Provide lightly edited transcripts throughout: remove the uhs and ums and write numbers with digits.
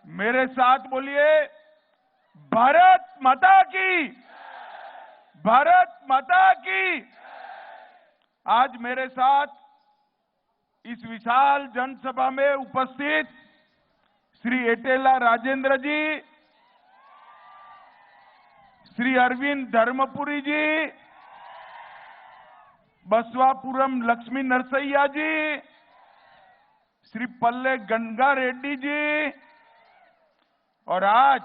मेरे साथ बोलिए, भारत माता की, भारत माता की। आज मेरे साथ इस विशाल जनसभा में उपस्थित श्री एटेला राजेंद्र जी, श्री अरविंद धर्मपुरी जी, बसवापुरम लक्ष्मी नरसैया जी, श्री पल्ले गंगा रेड्डी जी, और आज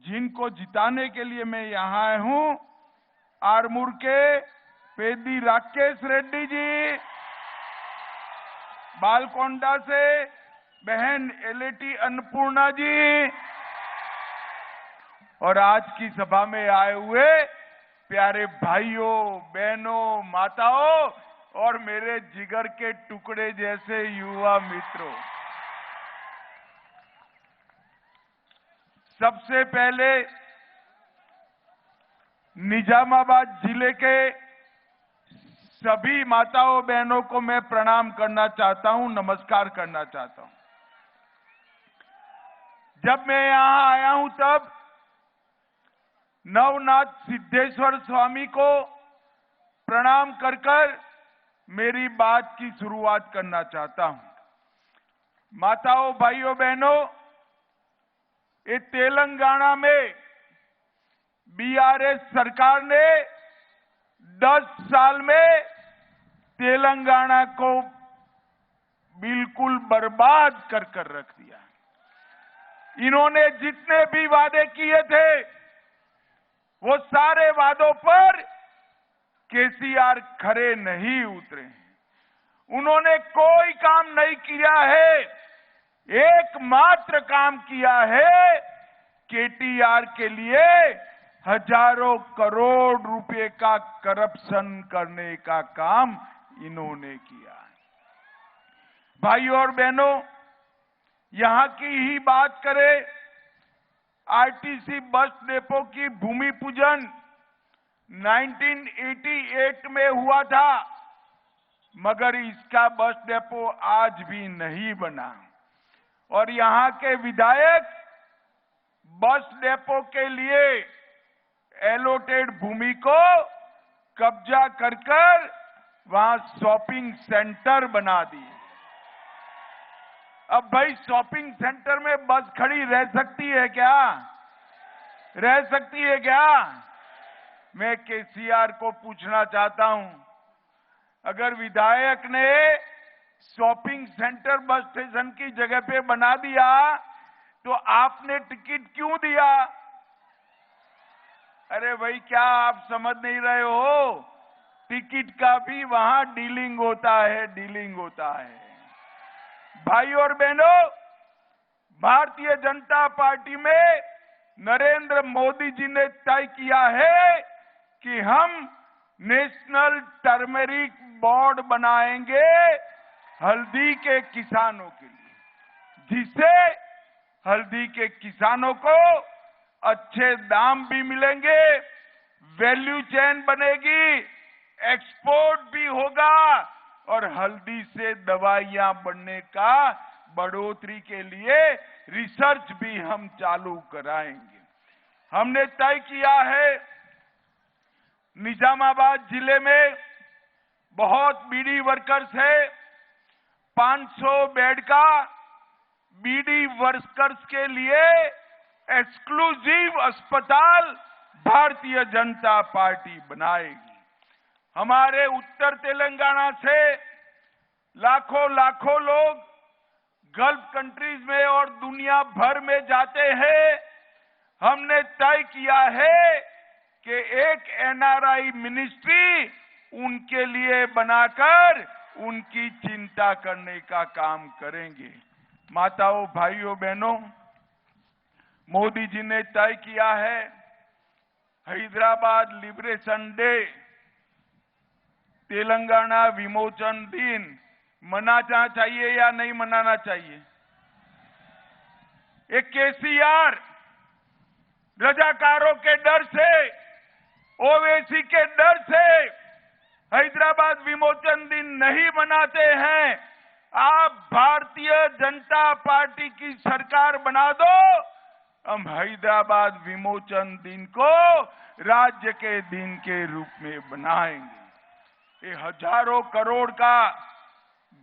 जिनको जिताने के लिए मैं यहां आया हूं, आरमूर के पेदी राकेश रेड्डी जी, बालकोंडा से बहन एलेटी अन्नपूर्णा जी, और आज की सभा में आए हुए प्यारे भाइयों, बहनों, माताओं और मेरे जिगर के टुकड़े जैसे युवा मित्रों, सबसे पहले निजामाबाद जिले के सभी माताओं बहनों को मैं प्रणाम करना चाहता हूं, नमस्कार करना चाहता हूं। जब मैं यहां आया हूं तब नवनाथ सिद्धेश्वर स्वामी को प्रणाम कर कर मेरी बात की शुरुआत करना चाहता हूं। माताओं, भाइयों, बहनों, ये तेलंगाना में बीआरएस सरकार ने 10 साल में तेलंगाना को बिल्कुल बर्बाद कर कर रख दिया। इन्होंने जितने भी वादे किए थे वो सारे वादों पर केसीआर खरे नहीं उतरे। उन्होंने कोई काम नहीं किया है, एकमात्र काम किया है केटीआर के लिए हजारों करोड़ रुपए का करप्शन करने का काम इन्होंने किया। भाइयों और बहनों, यहां की ही बात करें, आरटीसी बस डिपो की भूमि पूजन 1988 में हुआ था, मगर इसका बस डिपो आज भी नहीं बना। और यहां के विधायक बस डिपो के लिए एलोटेड भूमि को कब्जा कर कर वहां शॉपिंग सेंटर बना दी। अब भाई, शॉपिंग सेंटर में बस खड़ी रह सकती है क्या? रह सकती है क्या? मैं केसीआर को पूछना चाहता हूं, अगर विधायक ने शॉपिंग सेंटर बस स्टेशन की जगह पे बना दिया तो आपने टिकट क्यों दिया? अरे भाई, क्या आप समझ नहीं रहे हो? टिकट का भी वहां डीलिंग होता है, डीलिंग होता है। भाइयों और बहनों, भारतीय जनता पार्टी में नरेंद्र मोदी जी ने तय किया है कि हम नेशनल टर्मेरिक बोर्ड बनाएंगे हल्दी के किसानों के लिए, जिससे हल्दी के किसानों को अच्छे दाम भी मिलेंगे, वैल्यू चेन बनेगी, एक्सपोर्ट भी होगा और हल्दी से दवाइयां बनने का बढ़ोतरी के लिए रिसर्च भी हम चालू कराएंगे। हमने तय किया है, निजामाबाद जिले में बहुत बीडी वर्कर्स है, 500 बेड का बीडी वर्कर्स के लिए एक्सक्लूसिव अस्पताल भारतीय जनता पार्टी बनाएगी। हमारे उत्तर तेलंगाना से लाखों लोग गल्फ कंट्रीज में और दुनिया भर में जाते हैं। हमने तय किया है कि एक एनआरआई मिनिस्ट्री उनके लिए बनाकर उनकी चिंता करने का काम करेंगे। माताओं, भाइयों, बहनों, मोदी जी ने तय किया है हैदराबाद लिबरेशन डे, तेलंगाना विमोचन दिन मनाना चाहिए या नहीं मनाना चाहिए? एक केसीआर रजाकारों के डर से, ओवैसी के डर से हैदराबाद विमोचन दिन नहीं मनाते हैं, आप भारतीय जनता पार्टी की सरकार बना दो, हम हैदराबाद विमोचन दिन को राज्य के दिन के रूप में बनाएंगे। ये हजारों करोड़ का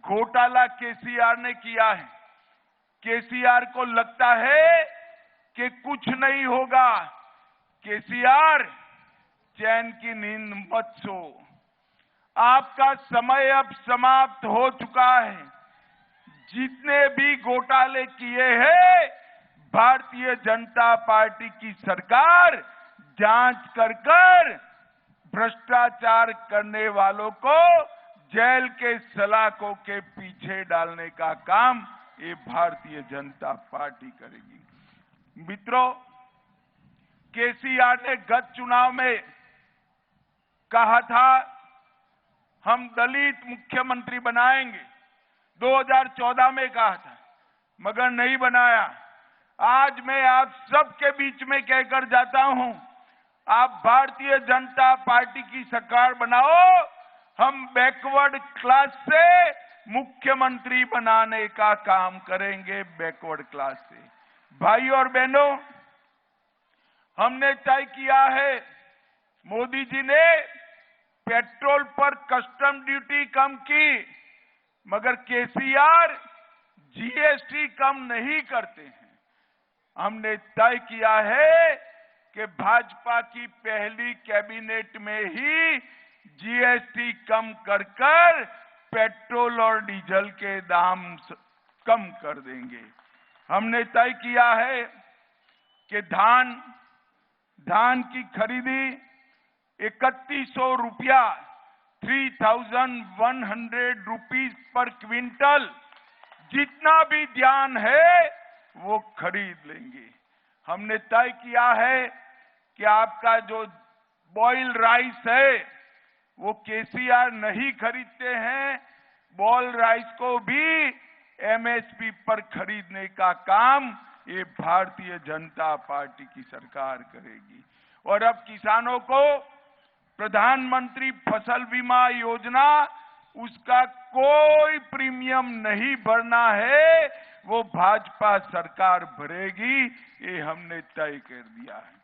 घोटाला केसीआर ने किया है। केसीआर को लगता है कि कुछ नहीं होगा। केसीआर, चैन की नींद मत सो, आपका समय अब समाप्त हो चुका है। जितने भी घोटाले किए हैं, भारतीय जनता पार्टी की सरकार जांच कर भ्रष्टाचार करने वालों को जेल के सलाखों के पीछे डालने का काम ये भारतीय जनता पार्टी करेगी। मित्रों, केसीआर ने गत चुनाव में कहा था हम दलित मुख्यमंत्री बनाएंगे, 2014 में कहा था, मगर नहीं बनाया। आज मैं आप सबके बीच में कहकर जाता हूं, आप भारतीय जनता पार्टी की सरकार बनाओ, हम बैकवर्ड क्लास से मुख्यमंत्री बनाने का काम करेंगे। बैकवर्ड क्लास से भाई और बहनों, हमने तय किया है, मोदी जी ने पेट्रोल पर कस्टम ड्यूटी कम की, मगर केसीआर जीएसटी कम नहीं करते हैं। हमने तय किया है कि भाजपा की पहली कैबिनेट में ही जीएसटी कम कर पेट्रोल और डीजल के दाम कम कर देंगे। हमने तय किया है कि धान की खरीदी 3100 रुपया, 3100 रुपीज पर क्विंटल, जितना भी धान है वो खरीद लेंगे। हमने तय किया है कि आपका जो बॉइल्ड राइस है वो केसीआर नहीं खरीदते हैं, बॉइल्ड राइस को भी एमएसपी पर खरीदने का काम ये भारतीय जनता पार्टी की सरकार करेगी। और अब किसानों को प्रधानमंत्री फसल बीमा योजना, उसका कोई प्रीमियम नहीं भरना है, वो भाजपा सरकार भरेगी, ये हमने तय कर दिया है।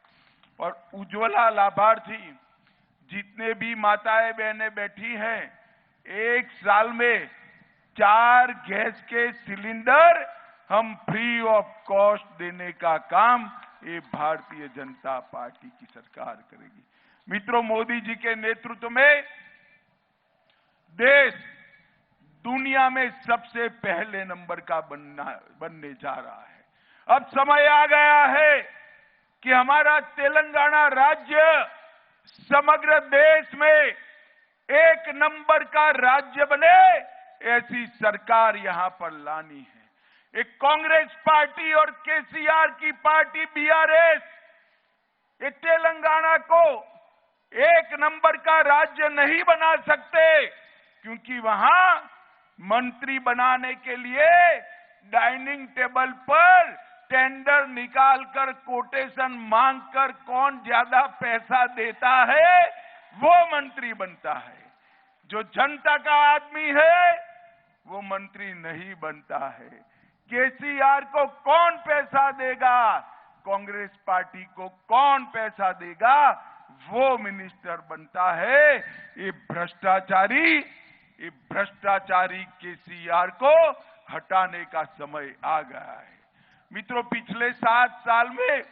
और उज्ज्वला लाभार्थी जितने भी माताएं बहनें बैठी हैं, 1 साल में 4 गैस के सिलेंडर हम फ्री ऑफ कॉस्ट देने का काम ये भारतीय जनता पार्टी की सरकार करेगी। मित्रों, मोदी जी के नेतृत्व में देश दुनिया में सबसे पहले नंबर का बनने जा रहा है। अब समय आ गया है कि हमारा तेलंगाना राज्य समग्र देश में 1 नंबर का राज्य बने, ऐसी सरकार यहां पर लानी है। एक कांग्रेस पार्टी और केसीआर की पार्टी बीआरएस ये तेलंगाना को 1 नंबर का राज्य नहीं बना सकते, क्योंकि वहां मंत्री बनाने के लिए डाइनिंग टेबल पर टेंडर निकालकर कोटेशन मांगकर कौन ज्यादा पैसा देता है वो मंत्री बनता है। जो जनता का आदमी है वो मंत्री नहीं बनता है। केसीआर को कौन पैसा देगा, कांग्रेस पार्टी को कौन पैसा देगा, वो मिनिस्टर बनता है। ये भ्रष्टाचारी केसीआर को हटाने का समय आ गया है। मित्रों, पिछले 7 साल में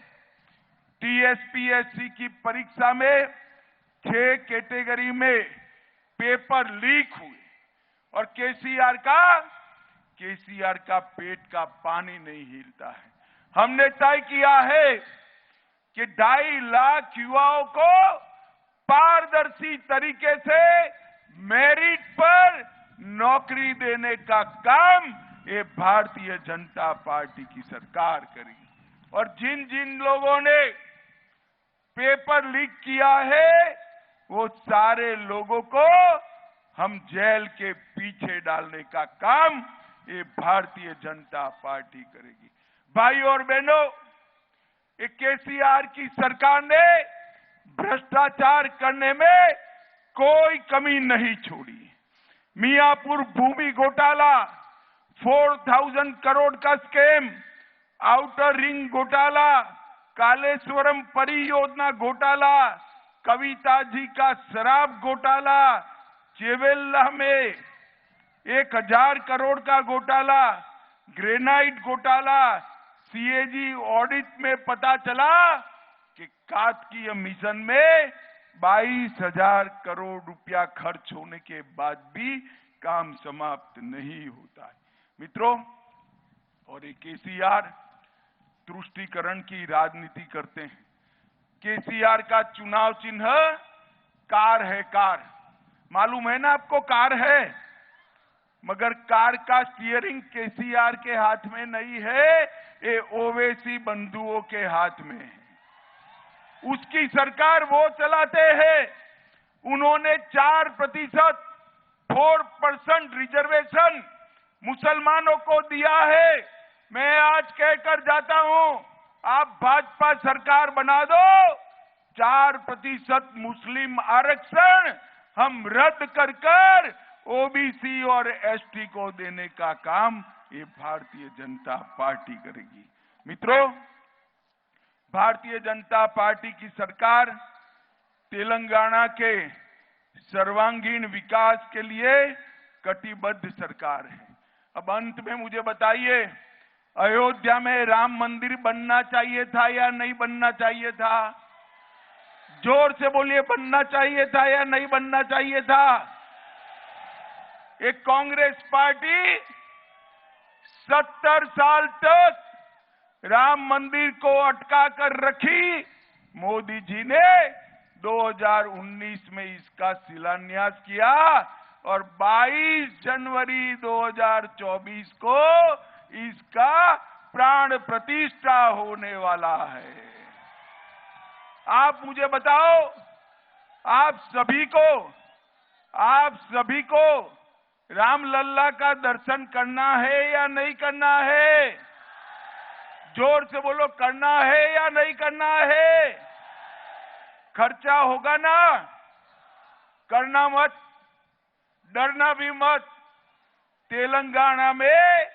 टीएसपीएससी की परीक्षा में 6 कैटेगरी में पेपर लीक हुए और केसीआर का पेट का पानी नहीं हिलता है। हमने तय किया है कि 2.5 लाख युवाओं को पारदर्शी तरीके से मेरिट पर नौकरी देने का काम ये भारतीय जनता पार्टी की सरकार करेगी। और जिन जिन लोगों ने पेपर लीक किया है वो सारे लोगों को हम जेल के पीछे डालने का काम ये भारतीय जनता पार्टी करेगी। भाई और बहनों, केसीआर की सरकार ने भ्रष्टाचार करने में कोई कमी नहीं छोड़ी। मियापुर भूमि घोटाला, 4,000 करोड़ का स्कैम, आउटर रिंग घोटाला, कालेश्वरम परियोजना घोटाला, कविता जी का शराब घोटाला, चेवेल्ला में 1,000 करोड़ का घोटाला, ग्रेनाइट घोटाला, सीएजी ऑडिट में पता चला कि कार्तिकीय मिशन में 22,000 करोड़ रुपया खर्च होने के बाद भी काम समाप्त नहीं होता है। मित्रों, और ये केसीआर तुष्टीकरण की राजनीति करते हैं। केसीआर का चुनाव चिन्ह कार है। कार मालूम है ना आपको? कार है, मगर कार का स्टीयरिंग केसीआर के हाथ में नहीं है, ये ओवैसी बंधुओं के हाथ में है। उसकी सरकार वो चलाते हैं। उन्होंने 4% रिजर्वेशन मुसलमानों को दिया है। मैं आज कहकर जाता हूं, आप भाजपा सरकार बना दो, 4% मुस्लिम आरक्षण हम रद्द कर ओबीसी और एसटी को देने का काम ये भारतीय जनता पार्टी करेगी। मित्रों, भारतीय जनता पार्टी की सरकार तेलंगाना के सर्वांगीण विकास के लिए कटिबद्ध सरकार है। अब अंत में मुझे बताइए, अयोध्या में राम मंदिर बनना चाहिए था या नहीं बनना चाहिए था? जोर से बोलिए, बनना चाहिए था या नहीं बनना चाहिए था? एक कांग्रेस पार्टी 70 साल तक राम मंदिर को अटका कर रखी। मोदी जी ने 2019 में इसका शिलान्यास किया और 22 जनवरी 2024 को इसका प्राण प्रतिष्ठा होने वाला है। आप मुझे बताओ, आप सभी को रामलल्ला का दर्शन करना है या नहीं करना है? जोर से बोलो, करना है या नहीं करना है? खर्चा होगा ना? करना मत, डरना भी मत। तेलंगाना में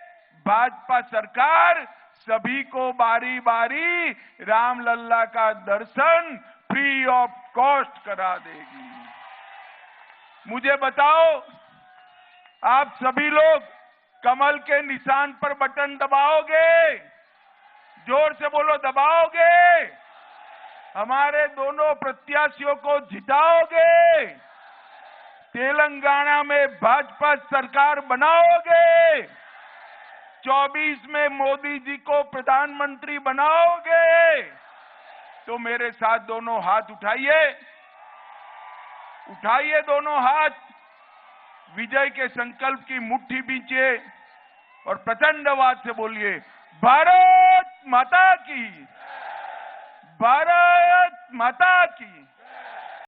भाजपा सरकार सभी को बारी बारी रामलल्ला का दर्शन फ्री ऑफ कॉस्ट करा देगी। मुझे बताओ, आप सभी लोग कमल के निशान पर बटन दबाओगे? जोर से बोलो, दबाओगे? हमारे दोनों प्रत्याशियों को जिताओगे? तेलंगाना में भाजपा सरकार बनाओगे? 24 में मोदी जी को प्रधानमंत्री बनाओगे? तो मेरे साथ दोनों हाथ उठाइए, उठाइए दोनों हाथ, विजय के संकल्प की मुट्ठी बींचे और प्रचंड आवाज से बोलिए, भारत माता की, भारत माता की।